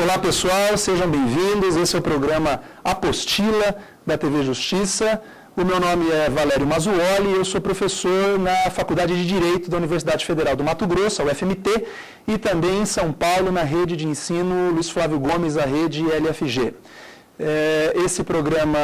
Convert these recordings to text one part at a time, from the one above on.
Olá pessoal, sejam bem-vindos. Esse é o programa Apostila da TV Justiça. O meu nome é Valério Mazzuoli e eu sou professor na Faculdade de Direito da Universidade Federal do Mato Grosso, a UFMT, e também em São Paulo, na rede de ensino Luiz Flávio Gomes, a rede LFG. Esse programa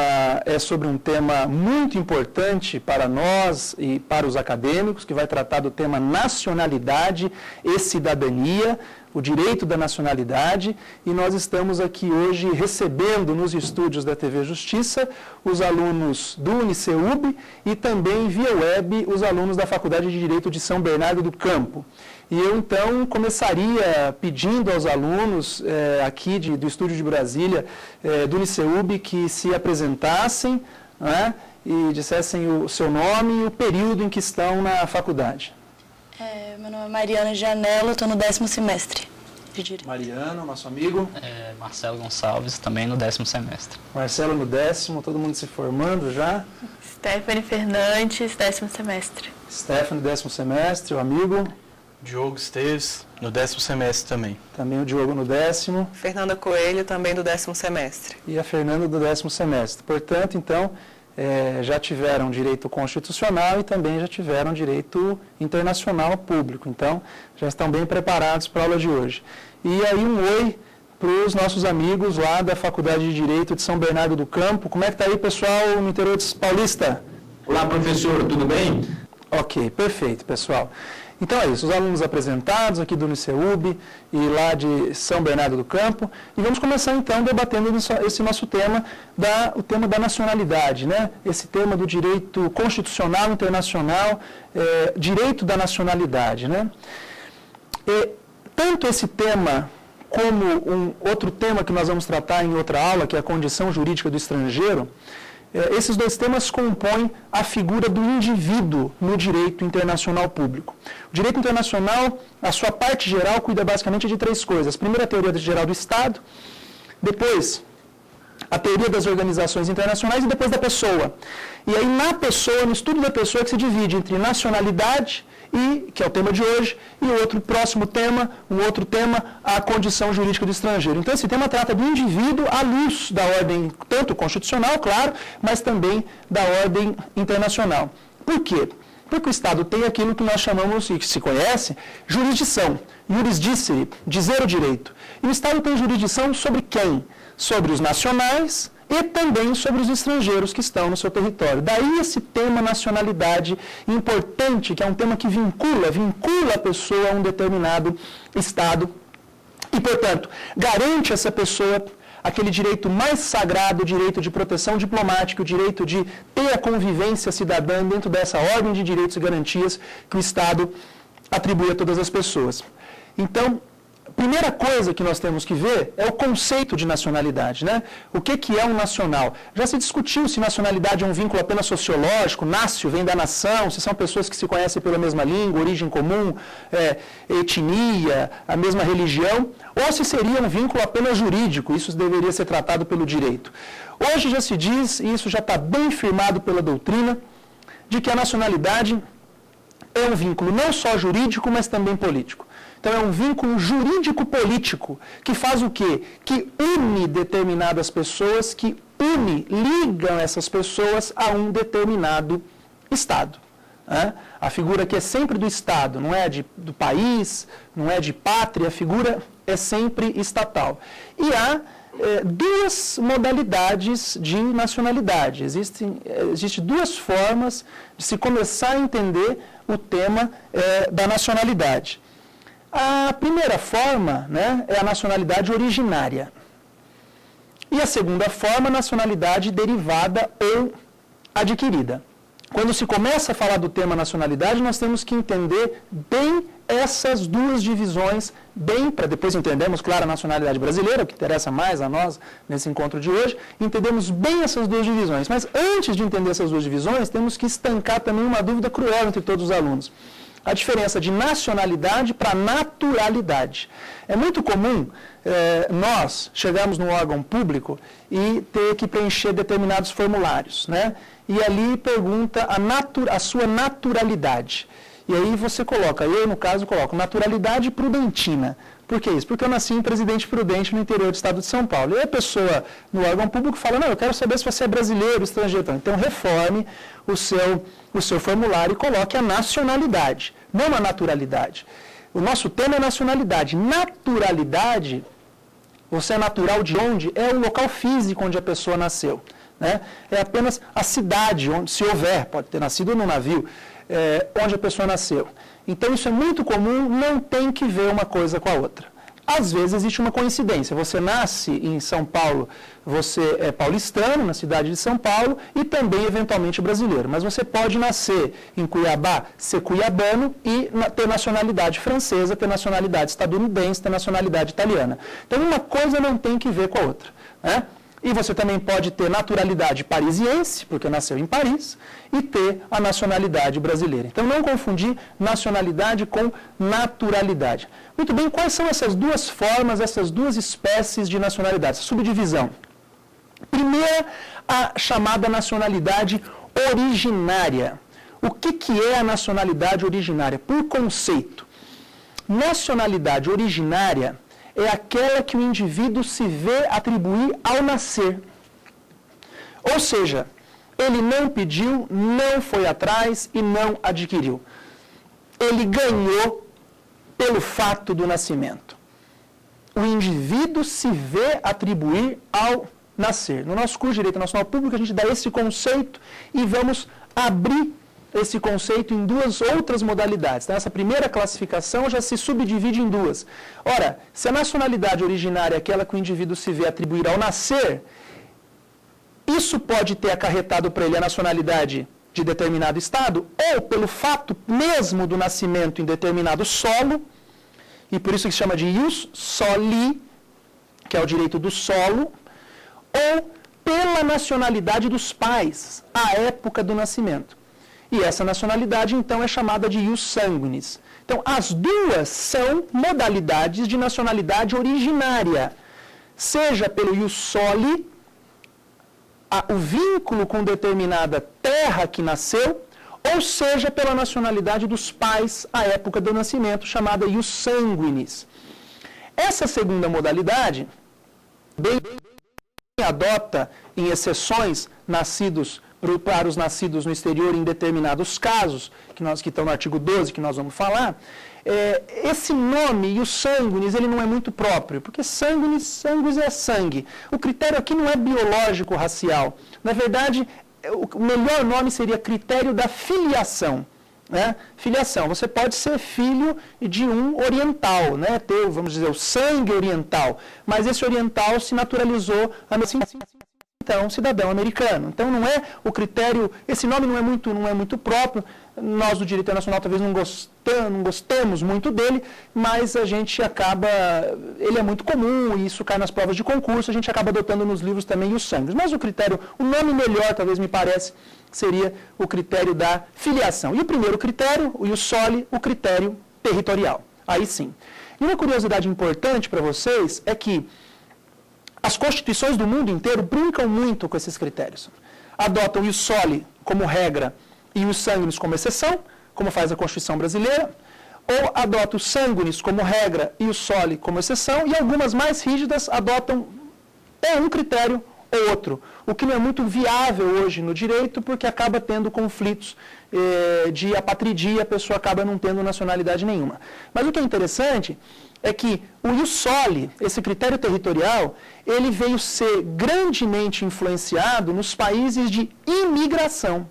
é sobre um tema muito importante para nós e para os acadêmicos, que vai tratar do tema nacionalidade e cidadania, o direito da nacionalidade, e nós estamos aqui hoje recebendo nos estúdios da TV Justiça os alunos do UniCeub e também via web os alunos da Faculdade de Direito de São Bernardo do Campo. E eu, então, começaria pedindo aos alunos aqui do Estúdio de Brasília, do UniCeub, que se apresentassem, né, e dissessem o seu nome e o período em que estão na faculdade. Meu nome é Mariana Janela, estou no 10º semestre de Direito. Mariana, nosso amigo. Marcelo Gonçalves, também no 10º semestre. Marcelo no 10º, todo mundo se formando já. Stephanie Fernandes, 10º semestre. Stephanie, 10º semestre, o amigo. Diogo Esteves, no 10º semestre também. Também o Diogo no 10º. Fernanda Coelho, também do 10º semestre. E a Fernanda do 10º semestre. Portanto, então, já tiveram direito constitucional e também já tiveram direito internacional público. Então, já estão bem preparados para a aula de hoje. E aí um oi para os nossos amigos lá da Faculdade de Direito de São Bernardo do Campo. Como é que está aí, pessoal, no interior de Paulista? Olá, professor, tudo bem? Ok, perfeito, pessoal. Então é isso, os alunos apresentados aqui do UniCeub e lá de São Bernardo do Campo. E vamos começar então debatendo esse nosso tema, o tema da nacionalidade, né? Esse tema do direito constitucional internacional, direito da nacionalidade, né? Tanto esse tema como um outro tema que nós vamos tratar em outra aula, que é a condição jurídica do estrangeiro, esses dois temas compõem a figura do indivíduo no direito internacional público. O direito internacional, a sua parte geral, cuida basicamente de três coisas. Primeiro, a teoria geral do Estado, depois, a teoria das organizações internacionais e depois da pessoa. E aí, na pessoa, no estudo da pessoa, que se divide entre nacionalidade, que é o tema de hoje, e o outro tema, a condição jurídica do estrangeiro. Então, esse tema trata do indivíduo à luz da ordem, tanto constitucional, claro, mas também da ordem internacional. Por quê? Porque o Estado tem aquilo que nós chamamos, e que se conhece, jurisdição, iuris dicere, dizer o direito. E o Estado tem jurisdição sobre quem? Sobre os nacionais e também sobre os estrangeiros que estão no seu território. Daí esse tema nacionalidade importante, que é um tema que vincula a pessoa a um determinado Estado e, portanto, garante a essa pessoa aquele direito mais sagrado, o direito de proteção diplomática, o direito de ter a convivência cidadã dentro dessa ordem de direitos e garantias que o Estado atribui a todas as pessoas. Então, primeira coisa que nós temos que ver é o conceito de nacionalidade, né? O que é um nacional? Já se discutiu se nacionalidade é um vínculo apenas sociológico, nácio, vem da nação, se são pessoas que se conhecem pela mesma língua, origem comum, etnia, a mesma religião, ou se seria um vínculo apenas jurídico, isso deveria ser tratado pelo direito. Hoje já se diz, e isso já está bem firmado pela doutrina, de que a nacionalidade é um vínculo não só jurídico, mas também político. Então, é um vínculo jurídico-político que faz o quê? Que une determinadas pessoas, ligam essas pessoas a um determinado Estado. Né? A figura que é sempre do Estado, não é do país, não é de pátria, a figura é sempre estatal. E há duas modalidades de nacionalidade. Existem duas formas de se começar a entender o tema da nacionalidade. A primeira forma, né, é a nacionalidade originária. E a segunda forma, a nacionalidade derivada ou adquirida. Quando se começa a falar do tema nacionalidade, nós temos que entender bem essas duas divisões, para depois entendermos, claro, a nacionalidade brasileira, o que interessa mais a nós nesse encontro de hoje, entendemos bem essas duas divisões. Mas antes de entender essas duas divisões, temos que estancar também uma dúvida cruel entre todos os alunos. A diferença de nacionalidade para naturalidade. É muito comum nós chegarmos num órgão público e ter que preencher determinados formulários, né? E ali pergunta a sua naturalidade. E aí você coloca, eu no caso coloco naturalidade prudentina, Por que isso? Porque eu nasci em Presidente Prudente, no interior do estado de São Paulo. E aí a pessoa no órgão público fala, não, eu quero saber se você é brasileiro, estrangeiro. Então reforme o seu formulário e coloque a nacionalidade, não a naturalidade. O nosso tema é nacionalidade. Naturalidade, você é natural de onde? É o local físico onde a pessoa nasceu. Né? É apenas a cidade, onde, se houver, pode ter nascido no navio, onde a pessoa nasceu. Então isso é muito comum, não tem que ver uma coisa com a outra. Às vezes existe uma coincidência, você nasce em São Paulo, você é paulistano, na cidade de São Paulo, e também eventualmente brasileiro. Mas você pode nascer em Cuiabá, ser cuiabano e ter nacionalidade francesa, ter nacionalidade estadunidense, ter nacionalidade italiana. Então uma coisa não tem que ver com a outra, né? E você também pode ter naturalidade parisiense, porque nasceu em Paris, e ter a nacionalidade brasileira. Então, não confundir nacionalidade com naturalidade. Muito bem, quais são essas duas formas, essas duas espécies de nacionalidade, essa subdivisão? Primeira, a chamada nacionalidade originária. O que é a nacionalidade originária? Por conceito, nacionalidade originária é aquela que o indivíduo se vê atribuir ao nascer. Ou seja, ele não pediu, não foi atrás e não adquiriu. Ele ganhou pelo fato do nascimento. O indivíduo se vê atribuir ao nascer. No nosso curso de Direito Nacional Público, a gente dá esse conceito e vamos abrir esse conceito em duas outras modalidades. Então, essa primeira classificação já se subdivide em duas. Ora, se a nacionalidade originária é aquela que o indivíduo se vê atribuir ao nascer, isso pode ter acarretado para ele a nacionalidade de determinado estado, ou pelo fato mesmo do nascimento em determinado solo, e por isso que se chama de ius soli, que é o direito do solo, ou pela nacionalidade dos pais, à época do nascimento. E essa nacionalidade, então, é chamada de ius sanguinis. Então, as duas são modalidades de nacionalidade originária. Seja pelo ius soli, o vínculo com determinada terra que nasceu, ou seja pela nacionalidade dos pais à época do nascimento, chamada ius sanguinis. Essa segunda modalidade, bem adota em exceções para os nascidos no exterior em determinados casos, que estão no artigo 12, que nós vamos falar, esse nome, ius sanguinis, ele não é muito próprio, porque sanguis é sangue. O critério aqui não é biológico racial. Na verdade, o melhor nome seria critério da filiação. Né? Filiação, você pode ser filho de um oriental, né? Ter, vamos dizer, o sangue oriental, mas esse oriental se naturalizou então, cidadão americano. Então, não é o critério, esse nome não é muito próprio, nós do direito internacional talvez não gostemos muito dele, mas a gente acaba, ele é muito comum, e isso cai nas provas de concurso, a gente acaba adotando nos livros também os sangues. Mas o nome melhor, talvez me parece, seria o critério da filiação. E o primeiro critério, o ius soli, o critério territorial. Aí sim. E uma curiosidade importante para vocês é que as constituições do mundo inteiro brincam muito com esses critérios. Adotam o ius soli como regra e os sanguinis como exceção, como faz a Constituição brasileira, ou adotam os sanguinis como regra e o soli como exceção, e algumas mais rígidas adotam um critério ou outro, o que não é muito viável hoje no direito, porque acaba tendo conflitos de apatridia, a pessoa acaba não tendo nacionalidade nenhuma. Mas o que é interessante é que o ius soli, esse critério territorial, ele veio ser grandemente influenciado nos países de imigração.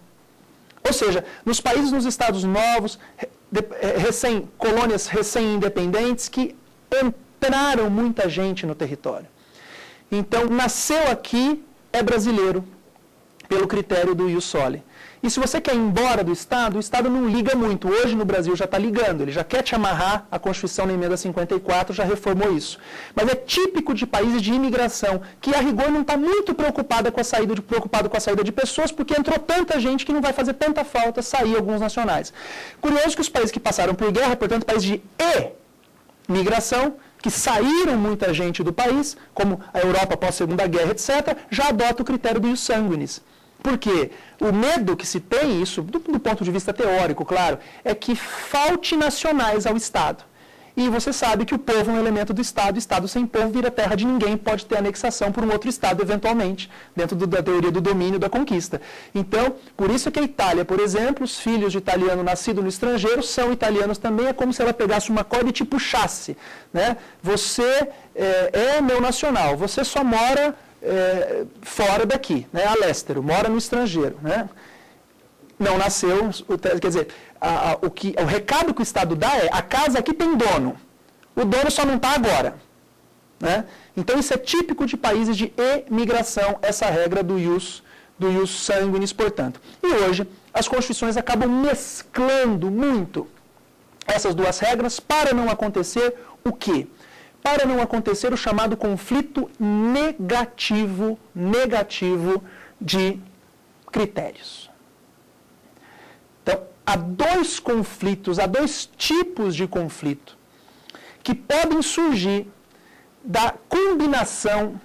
Ou seja, nos países nos Estados Novos, colônias recém-independentes, que entraram muita gente no território. Então, nasceu aqui, é brasileiro, pelo critério do ius soli. E se você quer ir embora do Estado, o Estado não liga muito. Hoje no Brasil já está ligando, ele já quer te amarrar, a Constituição na emenda 54 já reformou isso. Mas é típico de países de imigração, que a rigor não está muito preocupado com a saída de pessoas, porque entrou tanta gente que não vai fazer tanta falta sair alguns nacionais. Curioso que os países que passaram por guerra, portanto, países de imigração, que saíram muita gente do país, como a Europa após a Segunda Guerra, etc., já adota o critério do ius sanguinis. Porque o medo que se tem, isso do ponto de vista teórico, claro, é que falte nacionais ao Estado. E você sabe que o povo é um elemento do Estado sem povo vira terra de ninguém, pode ter anexação por um outro Estado, eventualmente, dentro da teoria do domínio da conquista. Então, por isso que a Itália, por exemplo, os filhos de italiano nascido no estrangeiro são italianos também, é como se ela pegasse uma corda e te puxasse. Né? Você é meu nacional, você só mora fora daqui, né? Alestero, mora no estrangeiro. Né? Não nasceu, quer dizer, o recado que o Estado dá é, a casa aqui tem dono, o dono só não está agora. Né? Então isso é típico de países de emigração, essa regra do ius sanguinis, portanto. E hoje as constituições acabam mesclando muito essas duas regras para não acontecer o quê? Para não acontecer o chamado conflito negativo de critérios. Então, há dois conflitos, há dois tipos de conflito que podem surgir da combinação,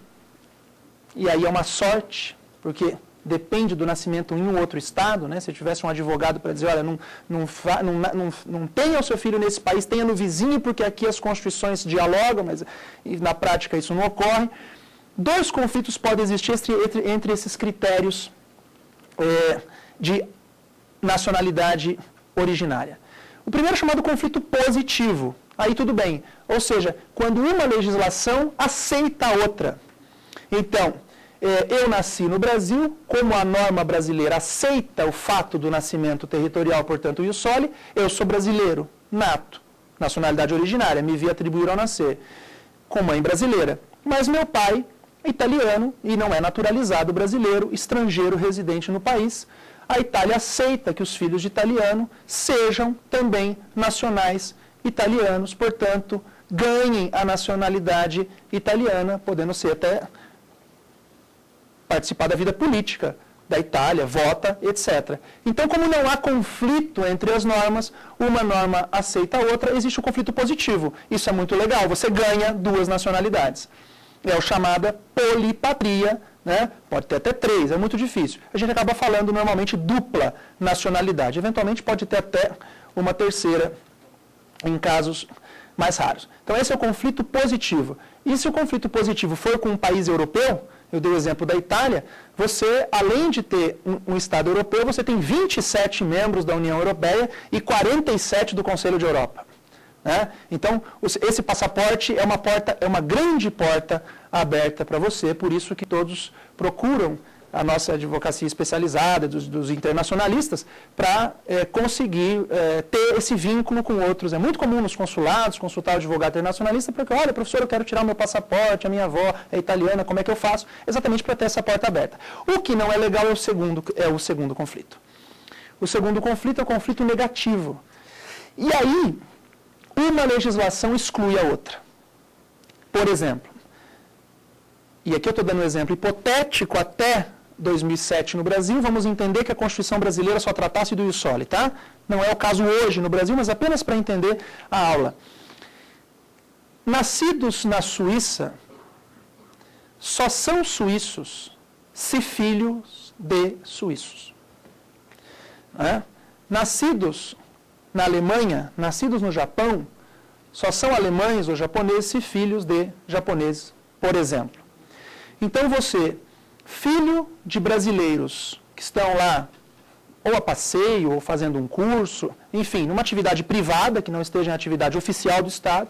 e aí é uma sorte, porque depende do nascimento em um outro estado, né? Se eu tivesse um advogado para dizer, olha, não tenha o seu filho nesse país, tenha no vizinho, porque aqui as constituições dialogam, mas na prática isso não ocorre. Dois conflitos podem existir entre esses critérios de nacionalidade originária. O primeiro é chamado conflito positivo. Aí tudo bem. Ou seja, quando uma legislação aceita a outra. Então, eu nasci no Brasil, como a norma brasileira aceita o fato do nascimento territorial, portanto, o ius soli, eu sou brasileiro, nato, nacionalidade originária, me vi atribuir ao nascer, com mãe brasileira. Mas meu pai é italiano e não é naturalizado brasileiro, estrangeiro residente no país. A Itália aceita que os filhos de italiano sejam também nacionais italianos, portanto, ganhem a nacionalidade italiana, podendo ser até participar da vida política da Itália, vota, etc. Então, como não há conflito entre as normas, uma norma aceita a outra, existe um conflito positivo. Isso é muito legal, você ganha duas nacionalidades. É o chamada polipatria, né? Pode ter até 3, é muito difícil. A gente acaba falando normalmente dupla nacionalidade. Eventualmente pode ter até uma terceira em casos mais raros. Então esse é o conflito positivo. E se o conflito positivo for com um país europeu, eu dei o exemplo da Itália, você, além de ter um Estado europeu, você tem 27 membros da União Europeia e 47 do Conselho de Europa. Né? Então, esse passaporte é uma grande porta aberta para você, por isso que todos procuram a nossa advocacia especializada, dos internacionalistas, para conseguir ter esse vínculo com outros. É muito comum nos consulados consultar o advogado internacionalista, porque, olha, professor, eu quero tirar o meu passaporte, a minha avó é italiana, como é que eu faço? Exatamente para ter essa porta aberta. O que não é legal é o segundo conflito. O segundo conflito é o conflito negativo. E aí, uma legislação exclui a outra. Por exemplo, e aqui eu estou dando um exemplo hipotético até 2007 no Brasil, vamos entender que a Constituição brasileira só tratasse do ius soli, tá? Não é o caso hoje no Brasil, mas apenas para entender a aula. Nascidos na Suíça, só são suíços se filhos de suíços. Né? Nascidos na Alemanha, nascidos no Japão, só são alemães ou japoneses se filhos de japoneses, por exemplo. Então você, filho de brasileiros que estão lá ou a passeio, ou fazendo um curso, enfim, numa atividade privada, que não esteja em atividade oficial do Estado,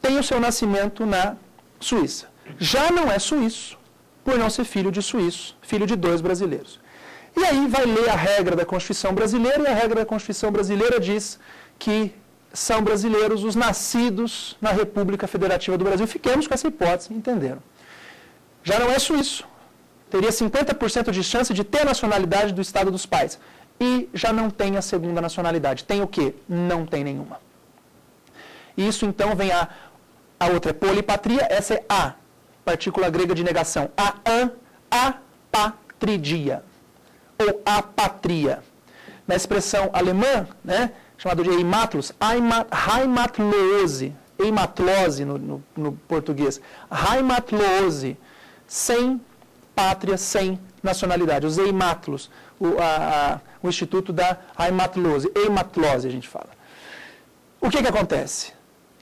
tem o seu nascimento na Suíça. Já não é suíço, por não ser filho de suíço, filho de 2 brasileiros. E aí vai ler a regra da Constituição brasileira, e a regra da Constituição brasileira diz que são brasileiros os nascidos na República Federativa do Brasil. Fiquemos com essa hipótese, entenderam? Já não é suíço. Teria 50% de chance de ter a nacionalidade do Estado dos pais. E já não tem a segunda nacionalidade. Tem o quê? Não tem nenhuma. Isso, então, vem a outra é polipatria. Essa é a partícula grega de negação. Apatridia. Ou apatria. Na expressão alemã, né, chamada de heimatlos, heimatlose, heimatlose no português, heimatlose, sem pátria, sem nacionalidade, os heimatlos, o Instituto da Heimatlose, heimatlose a gente fala. O que acontece?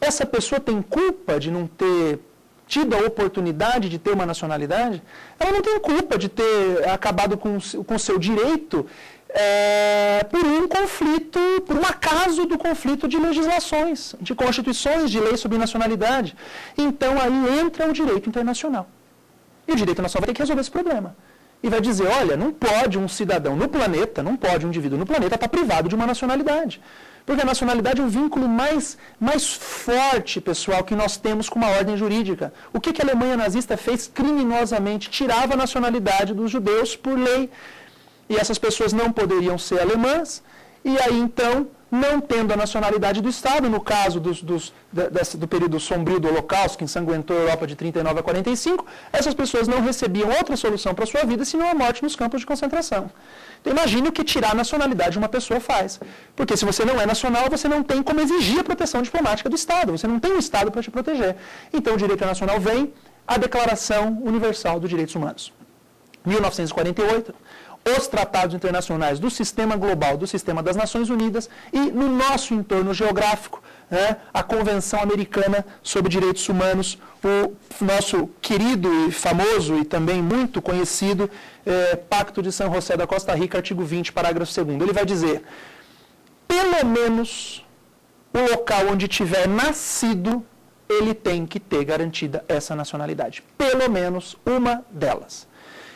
essa pessoa tem culpa de não ter tido a oportunidade de ter uma nacionalidade? Ela não tem culpa de ter acabado com o seu direito por um conflito, por um acaso do conflito de legislações, de constituições, de leis sobre nacionalidade. Então aí entra o direito internacional. E o direito nacional vai ter que resolver esse problema. E vai dizer, olha, não pode um cidadão no planeta, não pode um indivíduo no planeta estar privado de uma nacionalidade. Porque a nacionalidade é o vínculo mais forte, pessoal, que nós temos com uma ordem jurídica. O que a Alemanha nazista fez criminosamente? Tirava a nacionalidade dos judeus por lei. E essas pessoas não poderiam ser alemãs, e aí então, não tendo a nacionalidade do Estado, no caso do período sombrio do Holocausto, que ensanguentou a Europa de 39 a 45, essas pessoas não recebiam outra solução para a sua vida, senão a morte nos campos de concentração. Então imagine o que tirar a nacionalidade de uma pessoa faz. Porque se você não é nacional, você não tem como exigir a proteção diplomática do Estado, você não tem um Estado para te proteger. Então o direito internacional vem a Declaração Universal dos Direitos Humanos. 1948, os tratados internacionais do sistema global, do sistema das Nações Unidas e no nosso entorno geográfico, a Convenção Americana sobre Direitos Humanos, o nosso querido e famoso e também muito conhecido Pacto de San José da Costa Rica, artigo 20, parágrafo 2º. Ele vai dizer, pelo menos o local onde tiver nascido, ele tem que ter garantida essa nacionalidade. Pelo menos uma delas.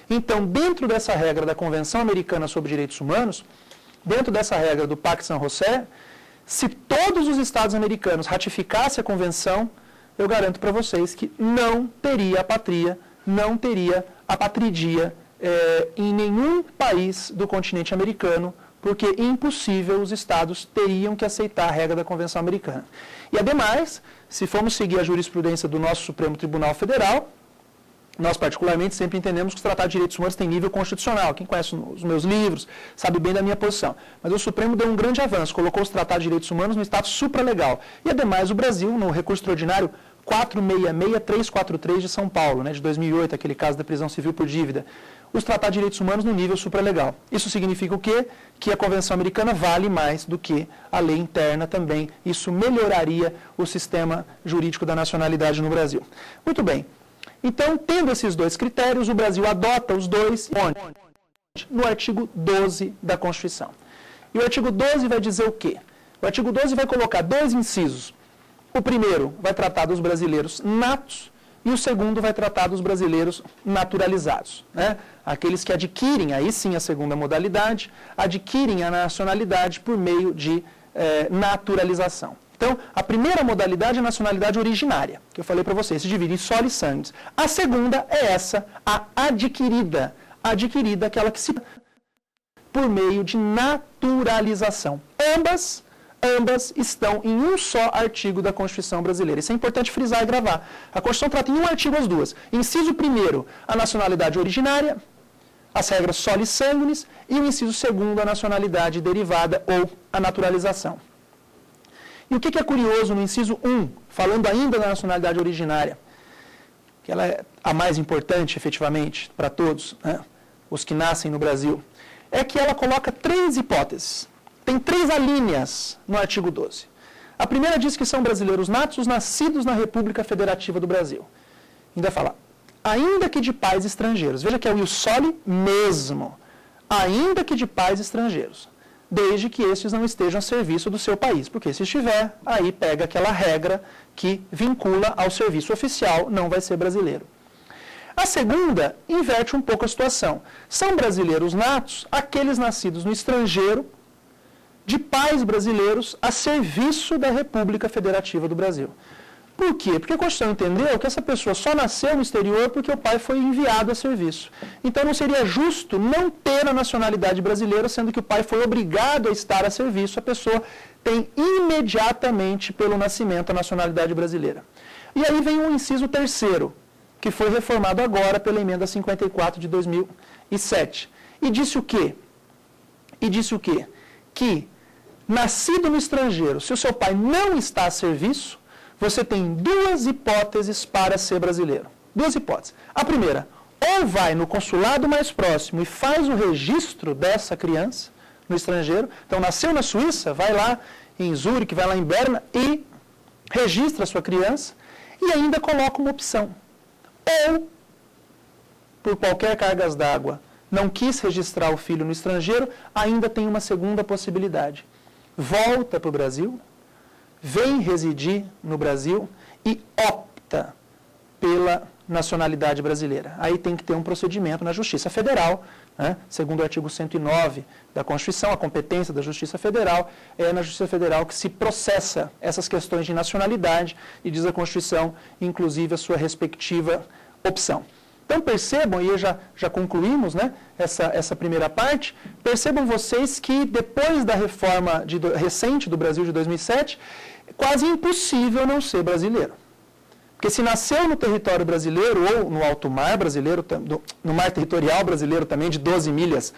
Então, dentro dessa regra da Convenção Americana sobre Direitos Humanos, dentro dessa regra do Pacto de San José, se todos os Estados americanos ratificassem a Convenção, eu garanto para vocês que não teria apatria, não teria apatridia em nenhum país do continente americano, porque é impossível os Estados teriam que aceitar a regra da Convenção Americana. E, ademais, se formos seguir a jurisprudência do nosso Supremo Tribunal Federal, nós, particularmente, sempre entendemos que os tratados de direitos humanos têm nível constitucional. Quem conhece os meus livros sabe bem da minha posição. Mas o Supremo deu um grande avanço, colocou os tratados de direitos humanos no status supralegal. E, ademais, o Brasil, no recurso extraordinário 466343 de São Paulo, de 2008, aquele caso da prisão civil por dívida, os tratados de direitos humanos no nível supralegal. Isso significa o quê? Que a Convenção Americana vale mais do que a lei interna também. Isso melhoraria o sistema jurídico da nacionalidade no Brasil. Muito bem. Então, tendo esses dois critérios, o Brasil adota os dois onde? No artigo 12 da Constituição. E o artigo 12 vai dizer o quê? O artigo 12 vai colocar dois incisos. O primeiro vai tratar dos brasileiros natos e o segundo vai tratar dos brasileiros naturalizados. Aqueles que adquirem, aí sim a segunda modalidade, adquirem a nacionalidade por meio de naturalização. Então, a primeira modalidade é a nacionalidade originária, que eu falei para vocês, se divide em soli e sanguis. A segunda é essa, a adquirida. A adquirida, aquela que se por meio de naturalização. Ambas estão em um só artigo da Constituição brasileira. Isso é importante frisar e gravar. A Constituição trata em um artigo as duas. Inciso 1º, a nacionalidade originária, as regras soli e sanguis, e o inciso 2º, a nacionalidade derivada ou a naturalização. E o que é curioso no inciso 1, falando ainda da nacionalidade originária, que ela é a mais importante, efetivamente, para todos, os que nascem no Brasil, é que ela coloca 3 hipóteses. Tem 3 alíneas no artigo 12. A primeira diz que são brasileiros natos nascidos na República Federativa do Brasil. Ainda fala, ainda que de pais estrangeiros. Veja que é o ius soli mesmo. Ainda que de pais estrangeiros. Desde que estes não estejam a serviço do seu país. Porque se estiver, aí pega aquela regra que vincula ao serviço oficial, não vai ser brasileiro. A segunda inverte um pouco a situação. São brasileiros natos aqueles nascidos no estrangeiro, de pais brasileiros a serviço da República Federativa do Brasil. Por quê? Porque a Constituição entendeu que essa pessoa só nasceu no exterior porque o pai foi enviado a serviço. Então não seria justo não ter a nacionalidade brasileira, sendo que o pai foi obrigado a estar a serviço, a pessoa tem imediatamente pelo nascimento a nacionalidade brasileira. E aí vem o inciso 3º, que foi reformado agora pela emenda 54 de 2007. E disse o quê? Que, nascido no estrangeiro, se o seu pai não está a serviço, você tem 2 hipóteses para ser brasileiro. 2 hipóteses. A primeira, ou vai no consulado mais próximo e faz o registro dessa criança no estrangeiro. Então, nasceu na Suíça, vai lá em Zurique, vai lá em Berna e registra a sua criança e ainda coloca uma opção. Ou, por qualquer cargas d'água, não quis registrar o filho no estrangeiro, ainda tem uma segunda possibilidade. Volta para o Brasil, vem residir no Brasil e opta pela nacionalidade brasileira. Aí tem que ter um procedimento na Justiça Federal, né? Segundo o artigo 109 da Constituição, a competência da Justiça Federal é na Justiça Federal que se processa essas questões de nacionalidade e diz a Constituição, inclusive, a sua respectiva opção. Então percebam, e já concluímos, né, essa primeira parte, percebam vocês que depois da reforma recente do Brasil de 2007, é quase impossível não ser brasileiro. Porque se nasceu no território brasileiro ou no alto mar brasileiro, no mar territorial brasileiro também, de 12 milhas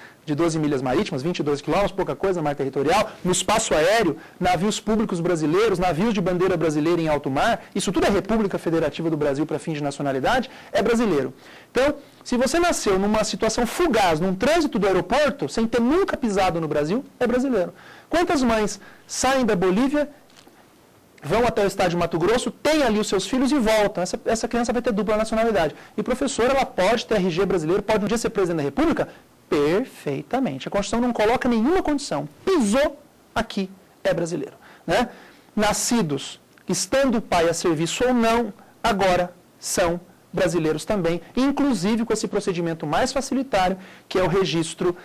marítimas, 22 quilômetros, pouca coisa, mar territorial, no espaço aéreo, navios públicos brasileiros, navios de bandeira brasileira em alto mar, isso tudo é República Federativa do Brasil para fins de nacionalidade, é brasileiro. Então, se você nasceu numa situação fugaz, num trânsito do aeroporto, sem ter nunca pisado no Brasil, é brasileiro. Quantas mães saem da Bolívia, vão até o estado de Mato Grosso, têm ali os seus filhos e voltam. Essa criança vai ter dupla nacionalidade. E professora, ela pode ter RG brasileiro, pode um dia ser presidente da República? Perfeitamente. A Constituição não coloca nenhuma condição. Pisou aqui, é brasileiro. Né? Nascidos, estando o pai a serviço ou não, agora são brasileiros também, inclusive com esse procedimento mais facilitário, que é o registro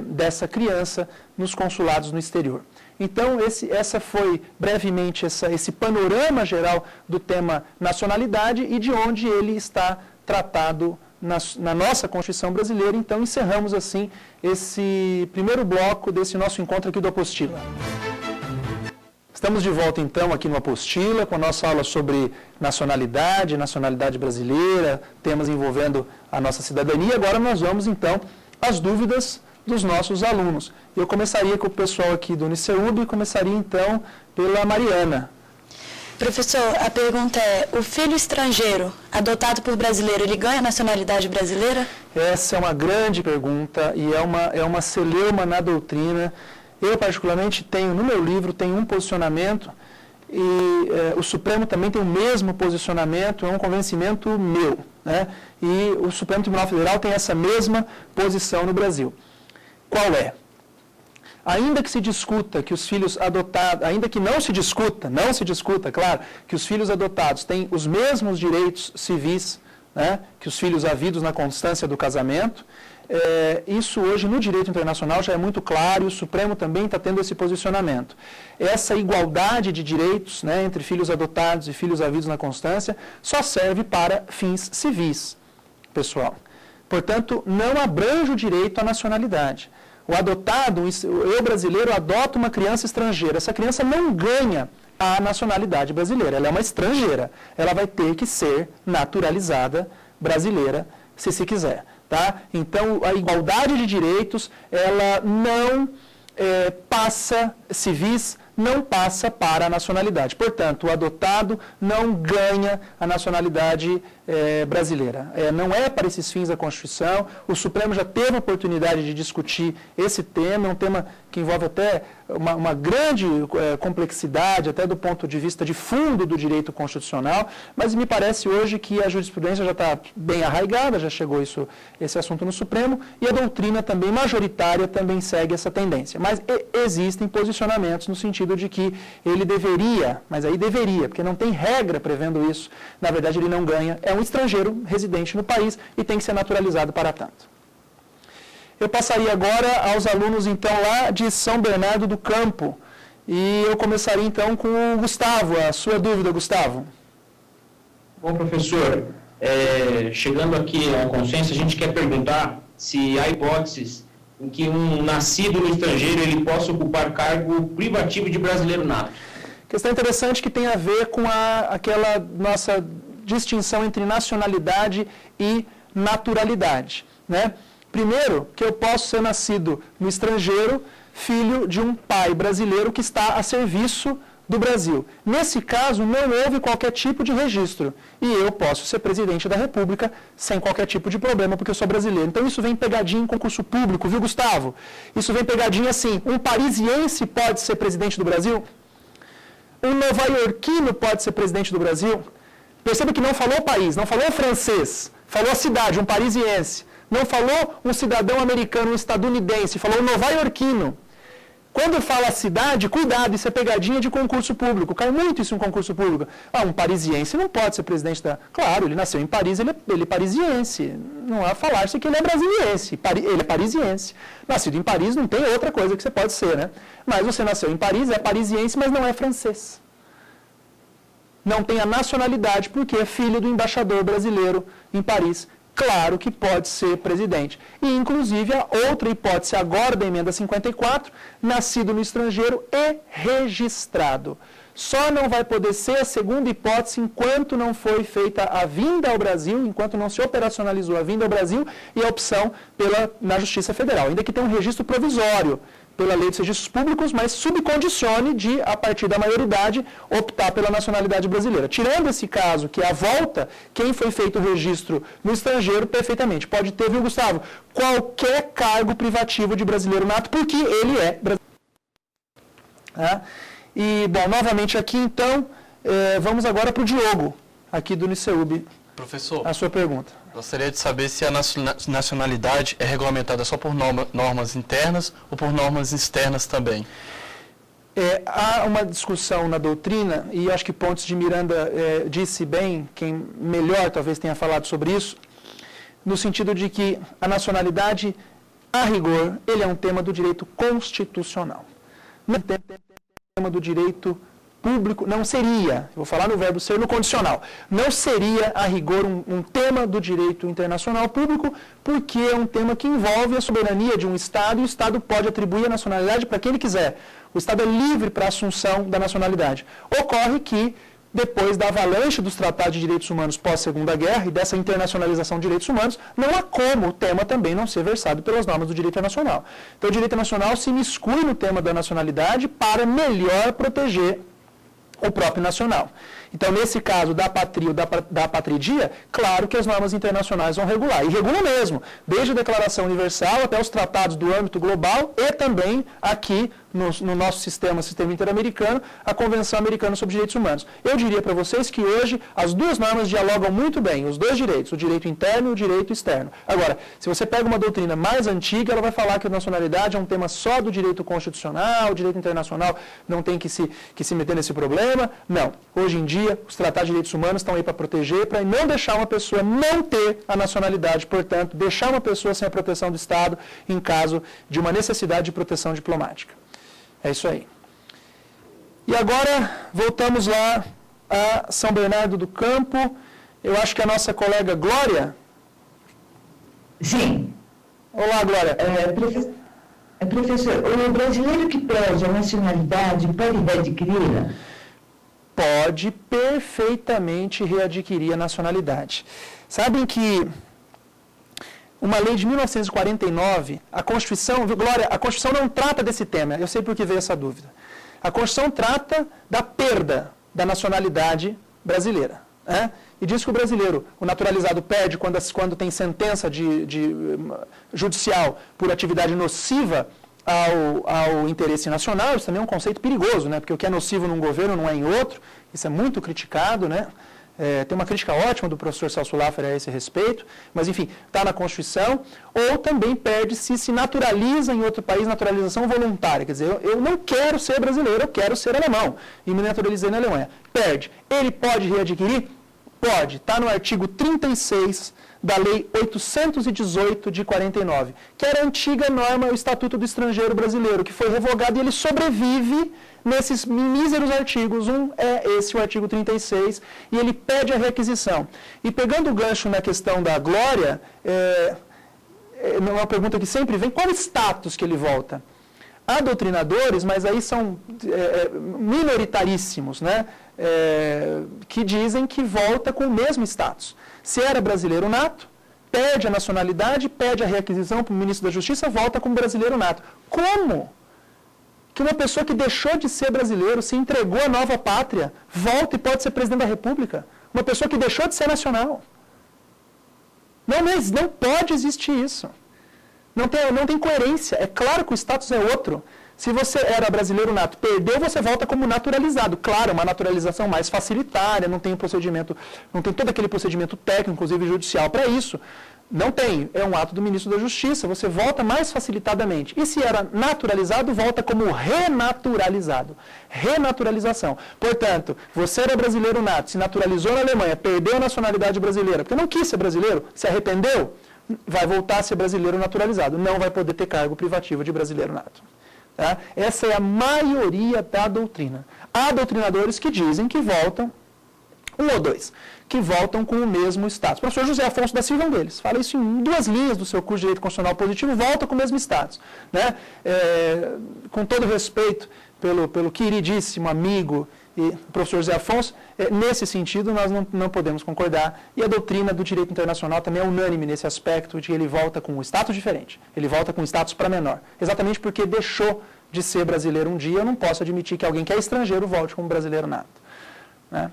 dessa criança nos consulados no exterior. Então, essa foi brevemente esse panorama geral do tema nacionalidade e de onde ele está tratado na nossa Constituição brasileira. Então, encerramos assim esse primeiro bloco desse nosso encontro aqui do Apostila. Estamos de volta então aqui no Apostila com a nossa aula sobre nacionalidade brasileira, temas envolvendo a nossa cidadania. Agora nós vamos então às dúvidas dos nossos alunos. Eu começaria com o pessoal aqui do Uniceub e começaria então pela Mariana. Professor, a pergunta é, o filho estrangeiro adotado por brasileiro, ele ganha nacionalidade brasileira? Essa é uma grande pergunta e é uma celeuma na doutrina. Eu, particularmente, tenho, no meu livro, tenho um posicionamento e o Supremo também tem o mesmo posicionamento, é um convencimento meu, né? E o Supremo Tribunal Federal tem essa mesma posição no Brasil. Qual é? Ainda que se discuta que os filhos adotados, ainda que não se discuta, claro, que os filhos adotados têm os mesmos direitos civis, né, que os filhos havidos na constância do casamento, isso hoje no direito internacional já é muito claro e o Supremo também está tendo esse posicionamento. Essa igualdade de direitos, né, entre filhos adotados e filhos havidos na constância só serve para fins civis, pessoal. Portanto, não abrange o direito à nacionalidade. O adotado, eu brasileiro, adoto uma criança estrangeira. Essa criança não ganha a nacionalidade brasileira. Ela é uma estrangeira. Ela vai ter que ser naturalizada brasileira, se quiser. Tá? Então, a igualdade de direitos, ela não passa, civis, não passa para a nacionalidade. Portanto, o adotado não ganha a nacionalidade brasileira. Não é para esses fins da Constituição. O Supremo já teve a oportunidade de discutir esse tema, é um tema que envolve até uma grande complexidade, até do ponto de vista de fundo do direito constitucional, mas me parece hoje que a jurisprudência já está bem arraigada, já chegou esse assunto no Supremo, e a doutrina também majoritária também segue essa tendência. Mas existem posicionamentos no sentido de que ele deveria, mas aí deveria, porque não tem regra prevendo isso, na verdade ele não ganha, é um estrangeiro residente no país e tem que ser naturalizado para tanto. Eu passaria agora aos alunos, então, lá de São Bernardo do Campo. E eu começaria, então, com o Gustavo. A sua dúvida, Gustavo. Bom, professor, chegando aqui ao consenso, a gente quer perguntar se há hipóteses em que um nascido no estrangeiro ele possa ocupar cargo privativo de brasileiro nato. Questão interessante que tem a ver com aquela nossa distinção entre nacionalidade e naturalidade, né? Primeiro, que eu posso ser nascido no estrangeiro, filho de um pai brasileiro que está a serviço do Brasil. Nesse caso, não houve qualquer tipo de registro. E eu posso ser presidente da República sem qualquer tipo de problema, porque eu sou brasileiro. Então, isso vem pegadinha em concurso público, viu, Gustavo? Isso vem pegadinha assim, um parisiense pode ser presidente do Brasil? um nova-iorquino pode ser presidente do Brasil? Perceba que não falou o país, não falou o francês, falou a cidade, um parisiense. Não falou um cidadão americano, um estadunidense, falou um nova-iorquino. Quando fala a cidade, cuidado, isso é pegadinha de concurso público. Cai muito isso em concurso público. Um parisiense não pode ser presidente da... Claro, ele nasceu em Paris, ele é parisiense. Não há falar-se que ele é brasiliense. Ele é parisiense. Nascido em Paris não tem outra coisa que você pode ser, né? Mas você nasceu em Paris, é parisiense, mas não é francês. Não tem a nacionalidade porque é filho do embaixador brasileiro em Paris. Claro que pode ser presidente. E, inclusive, a outra hipótese agora da emenda 54, nascido no estrangeiro e registrado. Só não vai poder ser a segunda hipótese enquanto não foi feita a vinda ao Brasil, enquanto não se operacionalizou a vinda ao Brasil e a opção na Justiça Federal. Ainda que tenha um registro provisório pela Lei dos Registros Públicos, mas subcondicione de, a partir da maioridade, optar pela nacionalidade brasileira. Tirando esse caso, que é a volta, quem foi feito o registro no estrangeiro, perfeitamente. Pode ter, viu, Gustavo, qualquer cargo privativo de brasileiro nato, porque ele é brasileiro. E, bom, novamente aqui, então, vamos agora para o Diogo, aqui do Niceub. Professor, a sua pergunta. Gostaria de saber se a nacionalidade é regulamentada só por normas internas ou por normas externas também. Há uma discussão na doutrina, e acho que Pontes de Miranda disse bem, quem melhor talvez tenha falado sobre isso, no sentido de que a nacionalidade, a rigor, ele é um tema do direito constitucional. Não é um tema do direito público, não seria, vou falar no verbo ser no condicional, não seria a rigor um tema do direito internacional público, porque é um tema que envolve a soberania de um Estado e o Estado pode atribuir a nacionalidade para quem ele quiser. O Estado é livre para a assunção da nacionalidade. Ocorre que, depois da avalanche dos tratados de direitos humanos pós-Segunda Guerra e dessa internacionalização de direitos humanos, não há como o tema também não ser versado pelas normas do direito internacional. Então, o direito internacional se miscui no tema da nacionalidade para melhor proteger o próprio nacional. Então, nesse caso da patria ou da patridia, claro que as normas internacionais vão regular. E regulam mesmo, desde a Declaração Universal até os tratados do âmbito global e também aqui no nosso sistema interamericano, a Convenção Americana sobre Direitos Humanos. Eu diria para vocês que hoje as duas normas dialogam muito bem, os dois direitos, o direito interno e o direito externo. Agora, se você pega uma doutrina mais antiga, ela vai falar que a nacionalidade é um tema só do direito constitucional, o direito internacional não tem que se meter nesse problema. Não. Hoje em dia, os tratados de direitos humanos estão aí para proteger, para não deixar uma pessoa não ter a nacionalidade, portanto, deixar uma pessoa sem a proteção do Estado em caso de uma necessidade de proteção diplomática. É isso aí. E agora, voltamos lá a São Bernardo do Campo. Eu acho que a nossa colega Glória... Sim. Olá, Glória. Professor, o brasileiro que perde a nacionalidade pode readquiri-la? Pode perfeitamente readquirir a nacionalidade. Sabem que uma lei de 1949, a Constituição, Glória, a Constituição não trata desse tema, eu sei por que veio essa dúvida. A Constituição trata da perda da nacionalidade brasileira. E diz que o brasileiro, o naturalizado, perde quando tem sentença judicial por atividade nociva ao interesse nacional. Isso também é um conceito perigoso, né? Porque o que é nocivo num governo não é em outro. Isso é muito criticado, né? Tem uma crítica ótima do professor Celso Laffer a esse respeito, mas enfim, está na Constituição, ou também perde se naturaliza em outro país, naturalização voluntária, quer dizer, eu não quero ser brasileiro, eu quero ser alemão, e me naturalizei na Alemanha. Perde. Ele pode readquirir? Pode. Está no artigo 36 da Lei 818 de 49, que era a antiga norma, o Estatuto do Estrangeiro Brasileiro, que foi revogado e ele sobrevive nesses míseros artigos. Um é esse, o artigo 36, e ele pede a requisição. E pegando o gancho na questão da Glória, uma pergunta que sempre vem, qual status que ele volta? Há doutrinadores, mas aí são minoritaríssimos, né? Que dizem que volta com o mesmo status. Se era brasileiro nato, perde a nacionalidade, pede a requisição para o ministro da Justiça, volta como brasileiro nato. Como que uma pessoa que deixou de ser brasileiro, se entregou à nova pátria, volta e pode ser presidente da República? Uma pessoa que deixou de ser nacional. Não pode existir isso. Não tem coerência. É claro que o status é outro. Se você era brasileiro nato, perdeu, você volta como naturalizado. Claro, uma naturalização mais facilitária, não tem procedimento, não tem todo aquele procedimento técnico, inclusive judicial, para isso. Não tem, é um ato do ministro da Justiça, você volta mais facilitadamente. E se era naturalizado, volta como renaturalizado. Renaturalização. Portanto, você era brasileiro nato, se naturalizou na Alemanha, perdeu a nacionalidade brasileira, porque não quis ser brasileiro, se arrependeu, vai voltar a ser brasileiro naturalizado. Não vai poder ter cargo privativo de brasileiro nato. Tá? Essa é a maioria da doutrina. Há doutrinadores que dizem que voltam, um ou dois, que voltam com o mesmo status. O professor José Afonso da Silva é um deles. Fala isso em 2 linhas do seu curso de Direito Constitucional Positivo, volta com o mesmo status. Né? Com todo respeito pelo queridíssimo amigo e professor José Afonso, nesse sentido nós não podemos concordar. E a doutrina do direito internacional também é unânime nesse aspecto de que ele volta com um status diferente. Ele volta com um status para menor. Exatamente porque deixou de ser brasileiro um dia, eu não posso admitir que alguém que é estrangeiro volte como brasileiro nato. Né?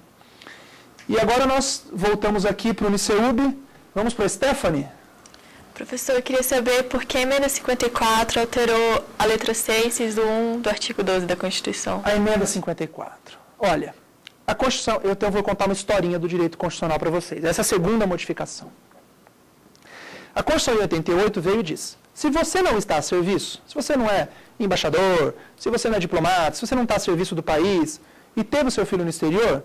E agora nós voltamos aqui para o Uniceub. Vamos para a Stephanie. Professor, eu queria saber por que a emenda 54 alterou a letra 6, inciso 1 do artigo 12 da Constituição. A emenda 54. Olha, a Constituição, eu então vou contar uma historinha do direito constitucional para vocês. Essa é a segunda modificação. A Constituição de 88 veio e disse: se você não está a serviço, se você não é embaixador, se você não é diplomata, se você não está a serviço do país e teve o seu filho no exterior,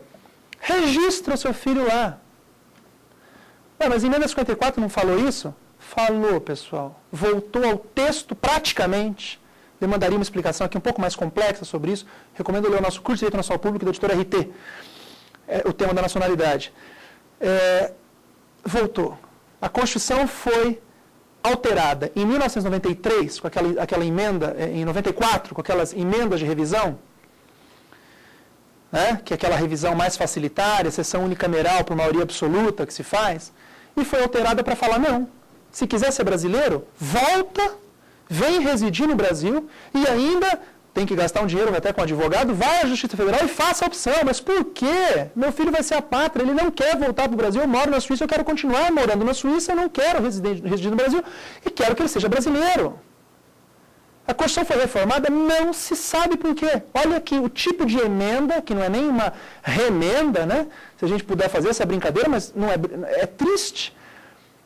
registra o seu filho lá. Mas a emenda 54 não falou isso? Falou, pessoal. Voltou ao texto praticamente. Demandaria uma explicação aqui um pouco mais complexa sobre isso. Recomendo ler o nosso curso de Direito Nacional Público da editora RT. O tema da nacionalidade. Voltou. A Constituição foi alterada em 1993, com aquela emenda, em 94, com aquelas emendas de revisão, né, que é aquela revisão mais facilitária, sessão unicameral por maioria absoluta que se faz, e foi alterada para falar, não, se quiser ser brasileiro, volta, vem residir no Brasil e ainda tem que gastar um dinheiro até com advogado, vai à Justiça Federal e faça a opção. Mas por quê? Meu filho vai ser apátria, ele não quer voltar para o Brasil, eu moro na Suíça, eu quero continuar morando na Suíça, eu não quero residir no Brasil e quero que ele seja brasileiro. A Constituição foi reformada, não se sabe por quê. Olha aqui o tipo de emenda, que não é nem uma remenda, né? Se a gente puder fazer essa brincadeira, mas não é triste.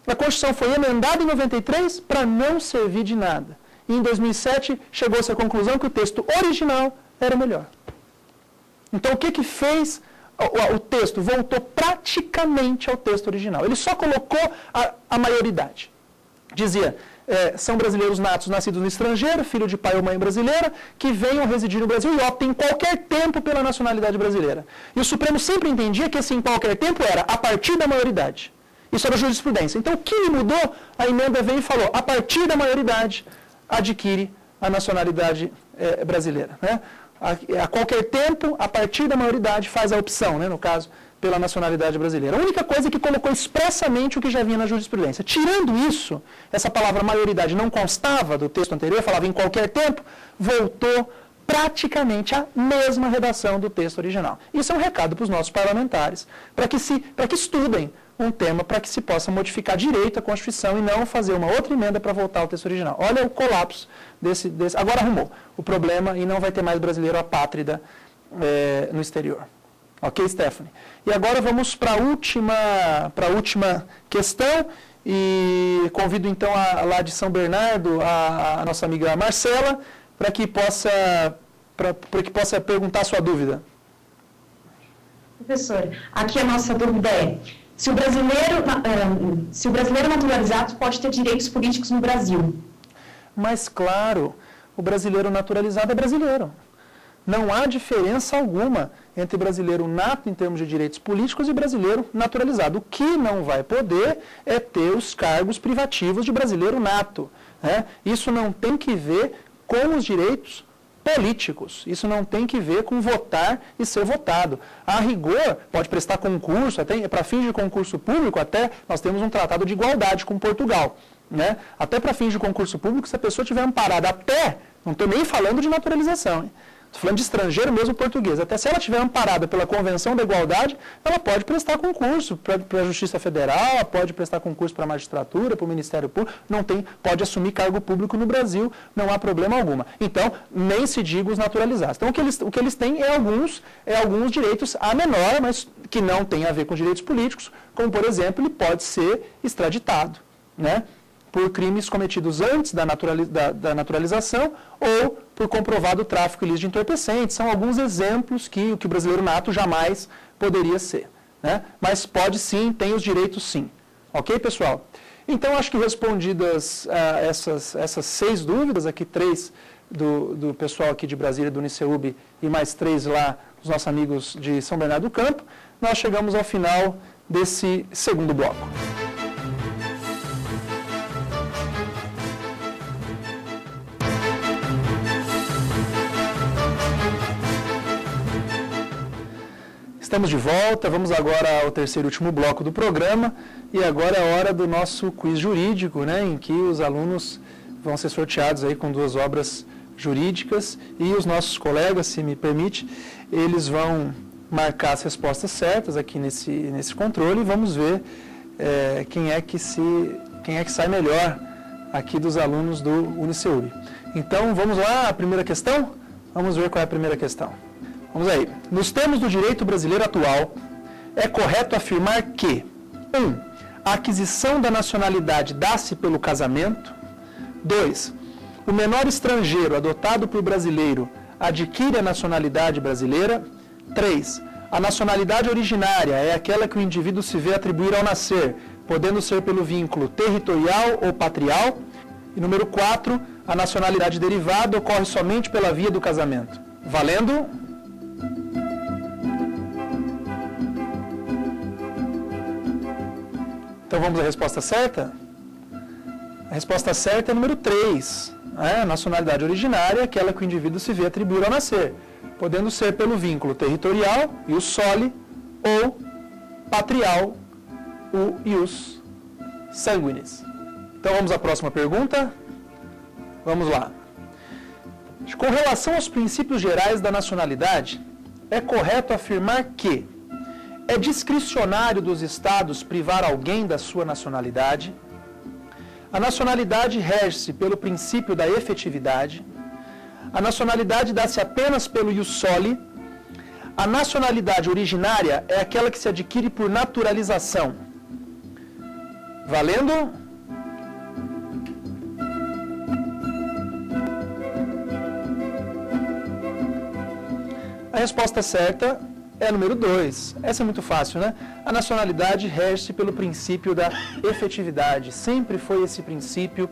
A Constituição foi emendada em 93 para não servir de nada. E em 2007 chegou-se à conclusão que o texto original era melhor. Então o que fez o texto? Voltou praticamente ao texto original. Ele só colocou a maioridade. Dizia, são brasileiros natos nascidos no estrangeiro, filho de pai ou mãe brasileira, que venham residir no Brasil e optem em qualquer tempo pela nacionalidade brasileira. E o Supremo sempre entendia que esse em qualquer tempo era a partir da maioridade. Isso era jurisprudência. Então o que mudou? A emenda veio e falou, a partir da maioridade, adquire a nacionalidade brasileira. Né? A qualquer tempo, a partir da maioridade, faz a opção, né, no caso, pela nacionalidade brasileira. A única coisa é que colocou expressamente o que já vinha na jurisprudência. Tirando isso, essa palavra maioridade não constava do texto anterior, falava em qualquer tempo, voltou praticamente a mesma redação do texto original. Isso é um recado para os nossos parlamentares, para que estudem um tema para que se possa modificar direito a Constituição e não fazer uma outra emenda para voltar ao texto original. Olha o colapso desse... Agora arrumou o problema e não vai ter mais brasileiro apátrida no exterior. Ok, Stephanie? E agora vamos para a última questão e convido então lá de São Bernardo a nossa amiga Marcela para que possa perguntar a sua dúvida. Professor, aqui a nossa dúvida é: se o brasileiro naturalizado pode ter direitos políticos no Brasil? Mas, claro, o brasileiro naturalizado é brasileiro. Não há diferença alguma entre brasileiro nato em termos de direitos políticos e brasileiro naturalizado. O que não vai poder é ter os cargos privativos de brasileiro nato. Né? Isso não tem que ver com os direitos políticos. Isso não tem que ver com votar e ser votado. A rigor, pode prestar concurso, até para fins de concurso público, até nós temos um tratado de igualdade com Portugal. Né? Até para fins de concurso público, se a pessoa estiver amparada até, não estou nem falando de naturalização, hein? Estou falando de estrangeiro mesmo português. Até se ela estiver amparada pela Convenção da Igualdade, ela pode prestar concurso para a Justiça Federal, ela pode prestar concurso para a magistratura, para o Ministério Público, pode assumir cargo público no Brasil, não há problema alguma. Então, nem se diga os naturalizados. Então, o que eles têm é alguns direitos a menor, mas que não tem a ver com direitos políticos, como, por exemplo, ele pode ser extraditado, né, por crimes cometidos antes da naturalização ou por comprovado tráfico ilícito de entorpecentes. São alguns exemplos que o brasileiro nato jamais poderia ser, né? Mas pode sim, tem os direitos sim. Ok, pessoal? Então, acho que respondidas essas 6 dúvidas, aqui 3 do pessoal aqui de Brasília, do Uniceub, e mais 3 lá, dos nossos amigos de São Bernardo do Campo, nós chegamos ao final desse segundo bloco. Estamos de volta, vamos agora ao terceiro e último bloco do programa, e agora é a hora do nosso quiz jurídico, né, em que os alunos vão ser sorteados aí com 2 obras jurídicas, e os nossos colegas, se me permite, eles vão marcar as respostas certas aqui nesse controle, e vamos ver quem é que sai melhor aqui dos alunos do Uniceub. Então, vamos lá, a primeira questão? Vamos ver qual é a primeira questão. Vamos aí. Nos termos do direito brasileiro atual, é correto afirmar que 1. A aquisição da nacionalidade dá-se pelo casamento. 2. O menor estrangeiro adotado por brasileiro adquire a nacionalidade brasileira. 3. A nacionalidade originária é aquela que o indivíduo se vê atribuir ao nascer, podendo ser pelo vínculo territorial ou patrial. E número 4. A nacionalidade derivada ocorre somente pela via do casamento. Valendo? Então vamos à resposta certa? A resposta certa é número 3. A nacionalidade originária é aquela que o indivíduo se vê atribuir ao nascer, podendo ser pelo vínculo territorial, ius soli, ou patrial, o ius sanguinis. Então vamos à próxima pergunta? Vamos lá. Com relação aos princípios gerais da nacionalidade, é correto afirmar que é discricionário dos estados privar alguém da sua nacionalidade. A nacionalidade rege-se pelo princípio da efetividade. A nacionalidade dá-se apenas pelo ius soli. A nacionalidade originária é aquela que se adquire por naturalização. Valendo? A resposta certa é a número 2. Essa é muito fácil, né? A nacionalidade rege-se pelo princípio da efetividade. Sempre foi esse princípio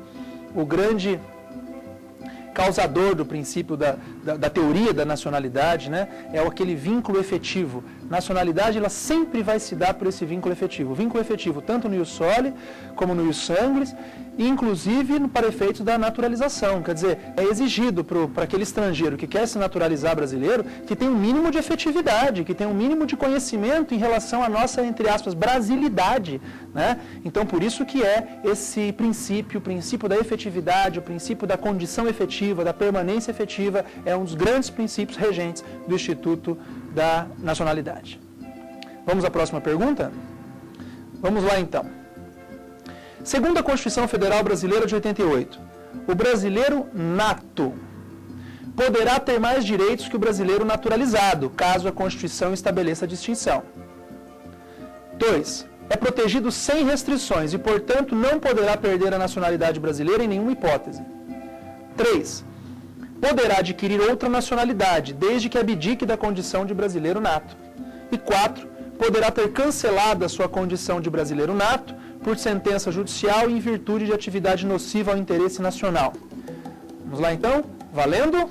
o grande causador do princípio da teoria da nacionalidade, né? É aquele vínculo efetivo. Nacionalidade, ela sempre vai se dar por esse vínculo efetivo. O vínculo efetivo tanto no ius soli como no ius sanguinis, e inclusive para efeitos da naturalização. Quer dizer, é exigido para aquele estrangeiro que quer se naturalizar brasileiro que tem um mínimo de efetividade, que tem um mínimo de conhecimento em relação à nossa, entre aspas, brasilidade, né? Então, por isso que é esse princípio, o princípio da efetividade, o princípio da condição efetiva, da permanência efetiva, é um dos grandes princípios regentes do Instituto da Nacionalidade. Vamos à próxima pergunta? Vamos lá, então. Segundo a Constituição Federal Brasileira de 88, o brasileiro nato poderá ter mais direitos que o brasileiro naturalizado, caso a Constituição estabeleça a distinção. 2. É protegido sem restrições e, portanto, não poderá perder a nacionalidade brasileira em nenhuma hipótese. 3. Poderá adquirir outra nacionalidade, desde que abdique da condição de brasileiro nato. E 4. Poderá ter cancelado a sua condição de brasileiro nato por sentença judicial e em virtude de atividade nociva ao interesse nacional. Vamos lá, então? Valendo?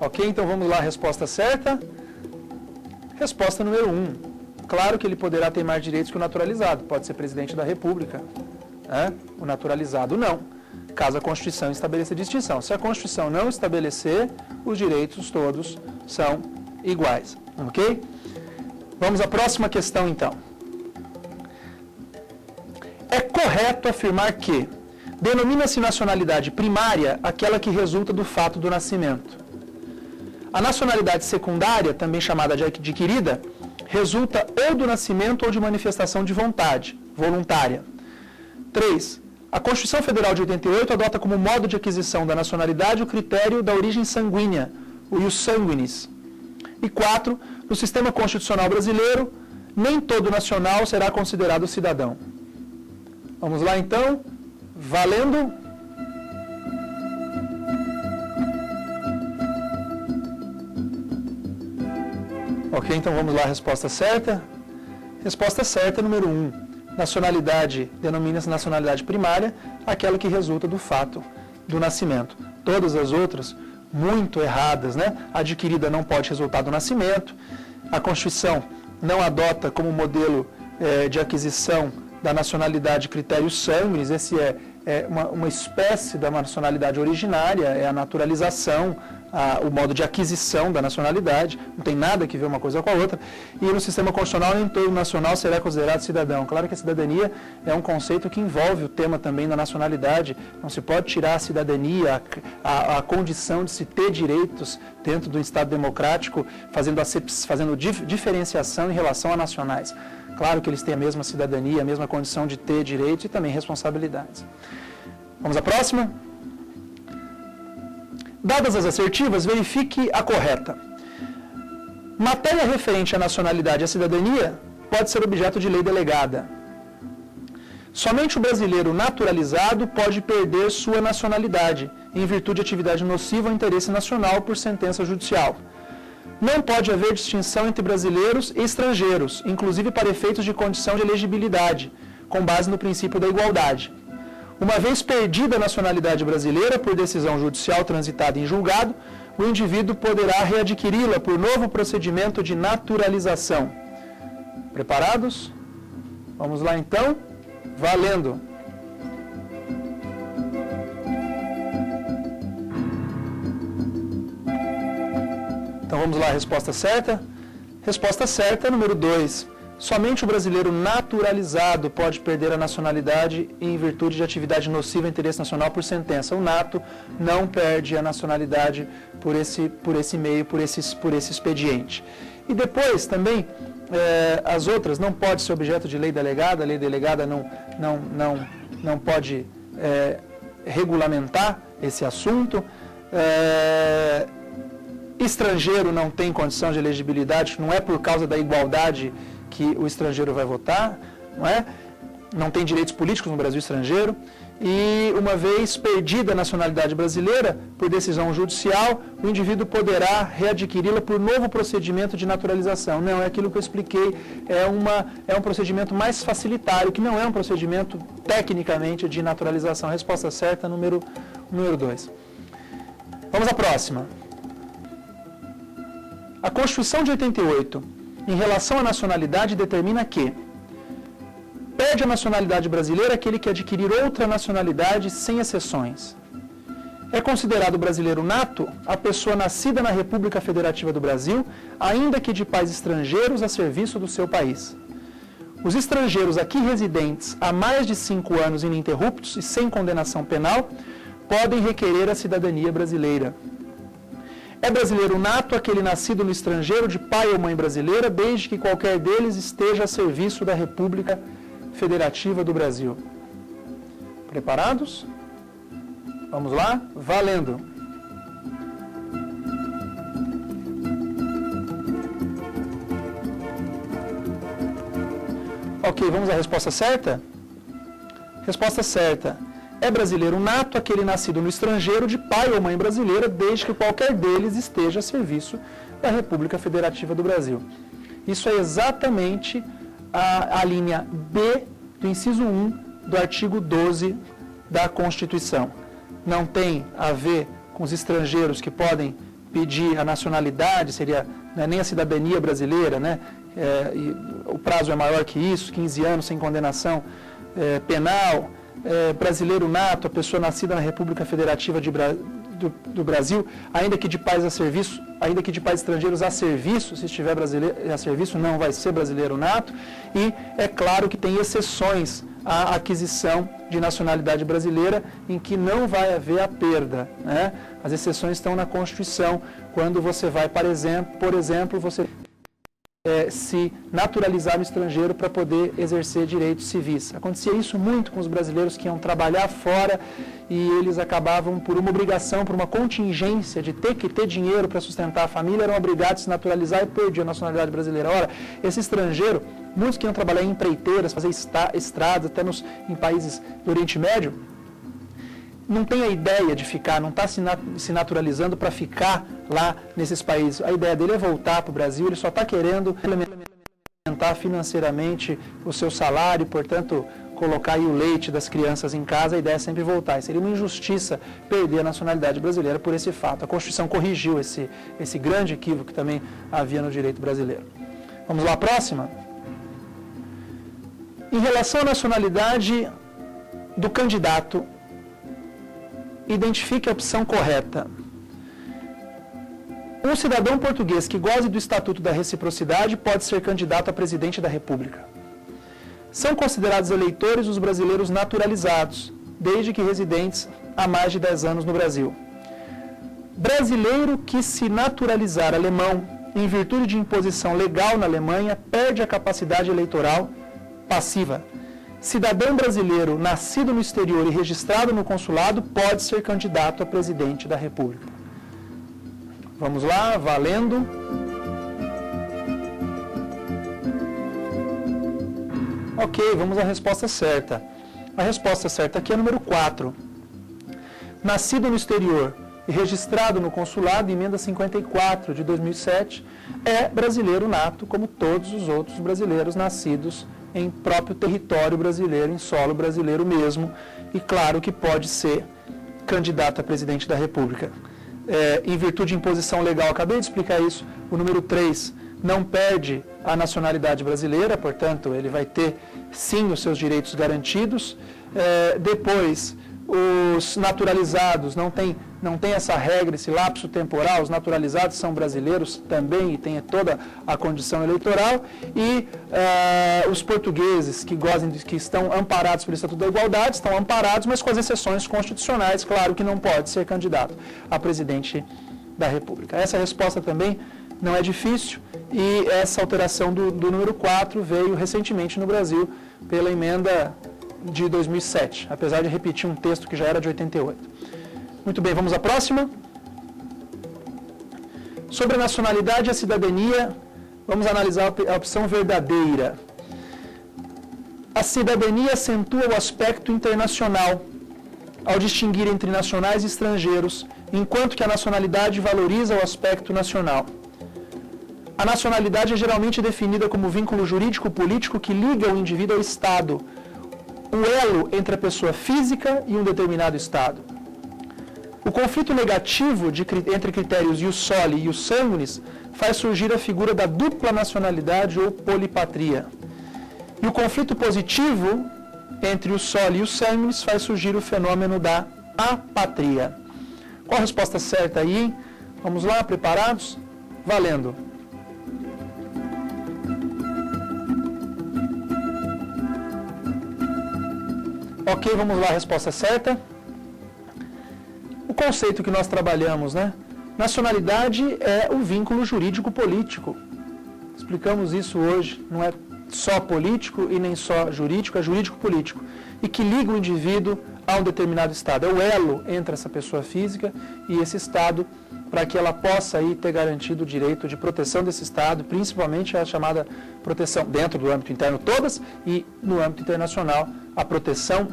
Ok, então vamos lá, a resposta certa. Resposta número 1. Claro que ele poderá ter mais direitos que o naturalizado. Pode ser presidente da República. Né? O naturalizado não, caso a Constituição estabeleça distinção. Se a Constituição não estabelecer, os direitos todos são iguais. Ok? Vamos à próxima questão, então. É correto afirmar que denomina-se nacionalidade primária aquela que resulta do fato do nascimento. A nacionalidade secundária, também chamada de adquirida, resulta ou do nascimento ou de manifestação de vontade, voluntária. 3. A Constituição Federal de 88 adota como modo de aquisição da nacionalidade o critério da origem sanguínea, o ius sanguinis. E 4. No sistema constitucional brasileiro, nem todo nacional será considerado cidadão. Vamos lá então, valendo. Ok, então vamos lá, a resposta certa. Resposta certa, número 1. Nacionalidade, denomina-se nacionalidade primária, aquela que resulta do fato do nascimento. Todas as outras, muito erradas, né? Adquirida não pode resultar do nascimento. A Constituição não adota como modelo de aquisição da nacionalidade critério sanguinis. Esse é uma espécie da nacionalidade originária, é a naturalização, o modo de aquisição da nacionalidade, não tem nada que ver uma coisa com a outra. E no sistema constitucional, nem todo nacional será considerado cidadão. Claro que a cidadania é um conceito que envolve o tema também da nacionalidade. Não se pode tirar a cidadania, a condição de se ter direitos dentro do Estado democrático, fazendo diferenciação em relação a nacionais. Claro que eles têm a mesma cidadania, a mesma condição de ter direitos e também responsabilidades. Vamos à próxima? Dadas as assertivas, verifique a correta. Matéria referente à nacionalidade e à cidadania pode ser objeto de lei delegada. Somente o brasileiro naturalizado pode perder sua nacionalidade em virtude de atividade nociva ao interesse nacional por sentença judicial. Não pode haver distinção entre brasileiros e estrangeiros, inclusive para efeitos de condição de elegibilidade, com base no princípio da igualdade. Uma vez perdida a nacionalidade brasileira por decisão judicial transitada em julgado, o indivíduo poderá readquiri-la por novo procedimento de naturalização. Preparados? Vamos lá então, valendo! Então vamos lá, a resposta certa? Resposta certa, número 2. Somente o brasileiro naturalizado pode perder a nacionalidade em virtude de atividade nociva ao interesse nacional por sentença. O nato não perde a nacionalidade por esse meio, por esse expediente. E depois também, as outras não pode ser objeto de lei delegada. A lei delegada não pode regulamentar esse assunto. Estrangeiro não tem condição de elegibilidade, não é por causa da igualdade que o estrangeiro vai votar, não é? Não tem direitos políticos no Brasil estrangeiro. E uma vez perdida a nacionalidade brasileira por decisão judicial, o indivíduo poderá readquiri-la por novo procedimento de naturalização. Não, é aquilo que eu expliquei, é um procedimento mais facilitário, que não é um procedimento tecnicamente de naturalização. A resposta certa, número 2. Vamos à próxima. A Constituição de 88, em relação à nacionalidade, determina que perde a nacionalidade brasileira aquele que adquirir outra nacionalidade sem exceções. É considerado brasileiro nato a pessoa nascida na República Federativa do Brasil, ainda que de pais estrangeiros a serviço do seu país. Os estrangeiros aqui residentes há mais de 5 anos ininterruptos e sem condenação penal podem requerer a cidadania brasileira. É brasileiro nato aquele nascido no estrangeiro de pai ou mãe brasileira, desde que qualquer deles esteja a serviço da República Federativa do Brasil. Preparados? Vamos lá? Valendo! Ok, vamos à resposta certa? Resposta certa. É brasileiro nato aquele nascido no estrangeiro de pai ou mãe brasileira, desde que qualquer deles esteja a serviço da República Federativa do Brasil. Isso é exatamente a linha B do inciso 1 do artigo 12 da Constituição. Não tem a ver com os estrangeiros que podem pedir a nacionalidade, seria nem a cidadania brasileira, né? O prazo é maior que isso, 15 anos sem condenação penal. Brasileiro nato, a pessoa nascida na República Federativa do Brasil, ainda que de pais a serviço, ainda que de pais estrangeiros a serviço, se estiver brasileiro a serviço, não vai ser brasileiro nato. E é claro que tem exceções à aquisição de nacionalidade brasileira, em que não vai haver a perda, né? As exceções estão na Constituição, quando você vai, por exemplo, você se naturalizar no estrangeiro para poder exercer direitos civis. Acontecia isso muito com os brasileiros que iam trabalhar fora e eles acabavam, por uma obrigação, por uma contingência de ter que ter dinheiro para sustentar a família, eram obrigados a se naturalizar e perdiam a nacionalidade brasileira. Ora, esse estrangeiro, muitos que iam trabalhar em empreiteiras, fazer estradas, até em países do Oriente Médio, não tem a ideia de ficar, não está se naturalizando para ficar lá nesses países. A ideia dele é voltar para o Brasil, ele só está querendo implementar financeiramente o seu salário, portanto, colocar aí o leite das crianças em casa, a ideia é sempre voltar. E seria uma injustiça perder a nacionalidade brasileira por esse fato. A Constituição corrigiu esse grande equívoco que também havia no direito brasileiro. Vamos lá, próxima? Em relação à nacionalidade do candidato, identifique a opção correta. Um cidadão português que goze do Estatuto da Reciprocidade pode ser candidato a presidente da República. São considerados eleitores os brasileiros naturalizados, desde que residentes há mais de 10 anos no Brasil. Brasileiro que se naturalizar alemão em virtude de imposição legal na Alemanha perde a capacidade eleitoral passiva. Cidadão brasileiro nascido no exterior e registrado no consulado pode ser candidato a presidente da República. Vamos lá, valendo. Ok, vamos à resposta certa. A resposta certa aqui é número 4. Nascido no exterior e registrado no consulado, emenda 54 de 2007, é brasileiro nato, como todos os outros brasileiros nascidos em próprio território brasileiro, em solo brasileiro mesmo, e claro que pode ser candidato a presidente da República. Em virtude de imposição legal, acabei de explicar isso, o número 3 não perde a nacionalidade brasileira, portanto, ele vai ter sim os seus direitos garantidos. Depois, os naturalizados não tem essa regra, esse lapso temporal, os naturalizados são brasileiros também e tem toda a condição eleitoral, e os portugueses que estão amparados pelo Estatuto da Igualdade, estão amparados, mas com as exceções constitucionais, claro que não pode ser candidato a presidente da República. Essa resposta também não é difícil, e essa alteração do número 4 veio recentemente no Brasil pela emenda de 2007, apesar de repetir um texto que já era de 88. Muito bem, vamos à próxima. Sobre a nacionalidade e a cidadania, vamos analisar a opção verdadeira. A cidadania acentua o aspecto internacional ao distinguir entre nacionais e estrangeiros, enquanto que a nacionalidade valoriza o aspecto nacional. A nacionalidade é geralmente definida como vínculo jurídico-político que liga o indivíduo ao Estado, o elo entre a pessoa física e um determinado Estado. O conflito negativo entre critérios ius soli e ius sanguinis faz surgir a figura da dupla nacionalidade ou polipatria. E o conflito positivo entre o soli e o sanguinis faz surgir o fenômeno da apatria. Qual a resposta certa aí? Vamos lá, preparados? Valendo! Ok, vamos lá, a resposta certa. O conceito que nós trabalhamos, né? Nacionalidade é o vínculo jurídico-político. Explicamos isso hoje. Não é só político e nem só jurídico, é jurídico-político. E que liga o indivíduo a um determinado Estado. É o elo entre essa pessoa física e esse Estado, para que ela possa aí ter garantido o direito de proteção desse Estado, principalmente a chamada proteção dentro do âmbito interno todas, e no âmbito internacional a proteção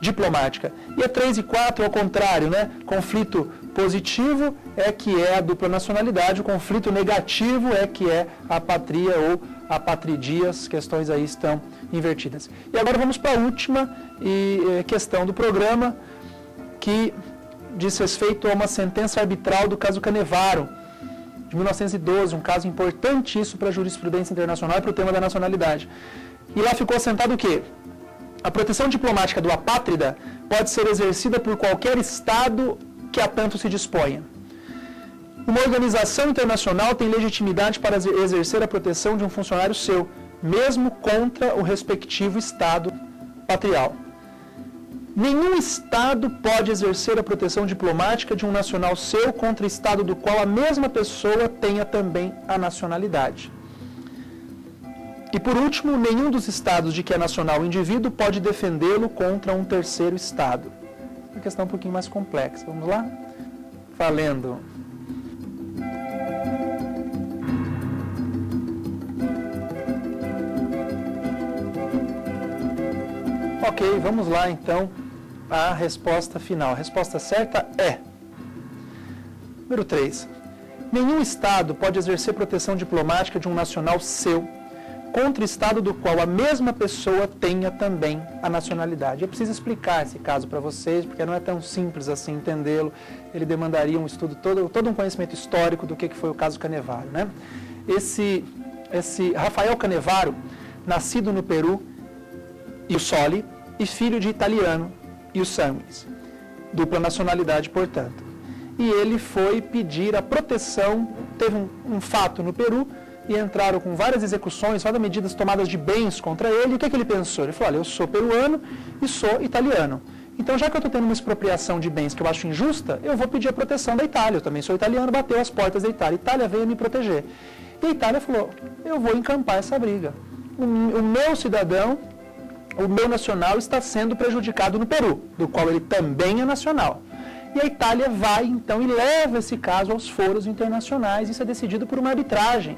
diplomática. E a 3 e 4 ao contrário, né? Conflito positivo é que é a dupla nacionalidade, o conflito negativo é que é a apatria ou apatridia, as questões aí estão invertidas. E agora vamos para a última questão do programa, que diz respeito a uma sentença arbitral do caso Canevaro, de 1912, um caso importantíssimo para a jurisprudência internacional e para o tema da nacionalidade. E lá ficou assentado o quê? A proteção diplomática do apátrida pode ser exercida por qualquer Estado que a tanto se disponha. Uma organização internacional tem legitimidade para exercer a proteção de um funcionário seu, mesmo contra o respectivo Estado patrial. Nenhum Estado pode exercer a proteção diplomática de um nacional seu contra Estado do qual a mesma pessoa tenha também a nacionalidade. E por último, nenhum dos Estados de que é nacional o indivíduo pode defendê-lo contra um terceiro Estado. Uma questão um pouquinho mais complexa. Vamos lá? Valendo. Ok, vamos lá então à resposta final. A resposta certa é: número 3. Nenhum Estado pode exercer proteção diplomática de um nacional seu contra o Estado do qual a mesma pessoa tenha também a nacionalidade. Eu preciso explicar esse caso para vocês, porque não é tão simples assim entendê-lo. Ele demandaria um estudo, todo um conhecimento histórico do que foi o caso Canevaro, né? Esse Rafael Canevaro, nascido no Peru, e o Soli, e filho de italiano, e o Sangues, dupla nacionalidade, portanto. E ele foi pedir a proteção, teve um fato no Peru, e entraram com várias execuções, várias medidas tomadas de bens contra ele. E o que ele pensou? Ele falou: olha, eu sou peruano e sou italiano. Então, já que eu estou tendo uma expropriação de bens que eu acho injusta, eu vou pedir a proteção da Itália. Eu também sou italiano, bateu as portas da Itália. A Itália veio me proteger. E a Itália falou: eu vou encampar essa briga. O meu cidadão, o meu nacional, está sendo prejudicado no Peru, do qual ele também é nacional. E a Itália vai, então, e leva esse caso aos foros internacionais. Isso é decidido por uma arbitragem.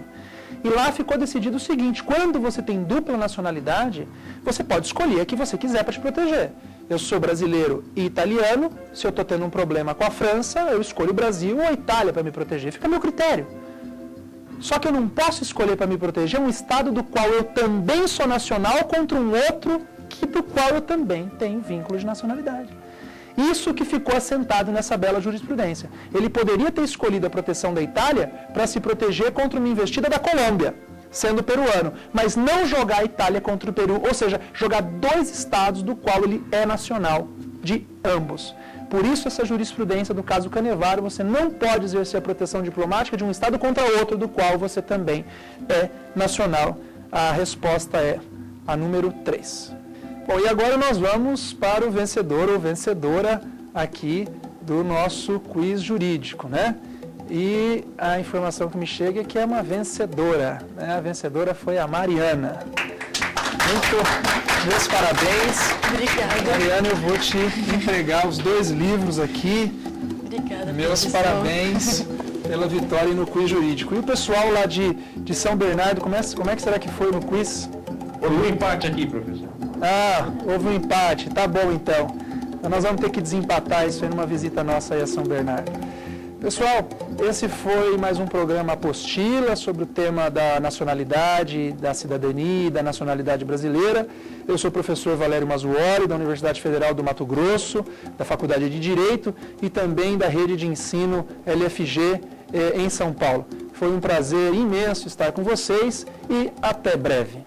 E lá ficou decidido o seguinte: quando você tem dupla nacionalidade, você pode escolher a que você quiser para te proteger. Eu sou brasileiro e italiano, se eu estou tendo um problema com a França, eu escolho o Brasil ou a Itália para me proteger. Fica a meu critério. Só que eu não posso escolher para me proteger um Estado do qual eu também sou nacional contra um outro do qual eu também tenho vínculo de nacionalidade. Isso que ficou assentado nessa bela jurisprudência. Ele poderia ter escolhido a proteção da Itália para se proteger contra uma investida da Colômbia, sendo peruano, mas não jogar a Itália contra o Peru, ou seja, jogar dois estados do qual ele é nacional, de ambos. Por isso, essa jurisprudência do caso Canevaro, você não pode exercer a proteção diplomática de um estado contra outro do qual você também é nacional. A resposta é a número 3. Bom, e agora nós vamos para o vencedor ou vencedora aqui do nosso quiz jurídico, né? E a informação que me chega é que é uma vencedora, né? A vencedora foi a Mariana. Meus parabéns. Obrigada. Mariana, eu vou te entregar os 2 livros aqui. Obrigada. Meus parabéns pela vitória no quiz jurídico. E o pessoal lá de São Bernardo, como é que será que foi no quiz? Houve um empate aqui, professor. Ah, houve um empate. Tá bom, então. Nós vamos ter que desempatar isso aí numa visita nossa aí a São Bernardo. Pessoal, esse foi mais um programa Apostila sobre o tema da nacionalidade, da cidadania e da nacionalidade brasileira. Eu sou o professor Valério Mazzuoli, da Universidade Federal do Mato Grosso, da Faculdade de Direito e também da Rede de Ensino LFG em São Paulo. Foi um prazer imenso estar com vocês e até breve.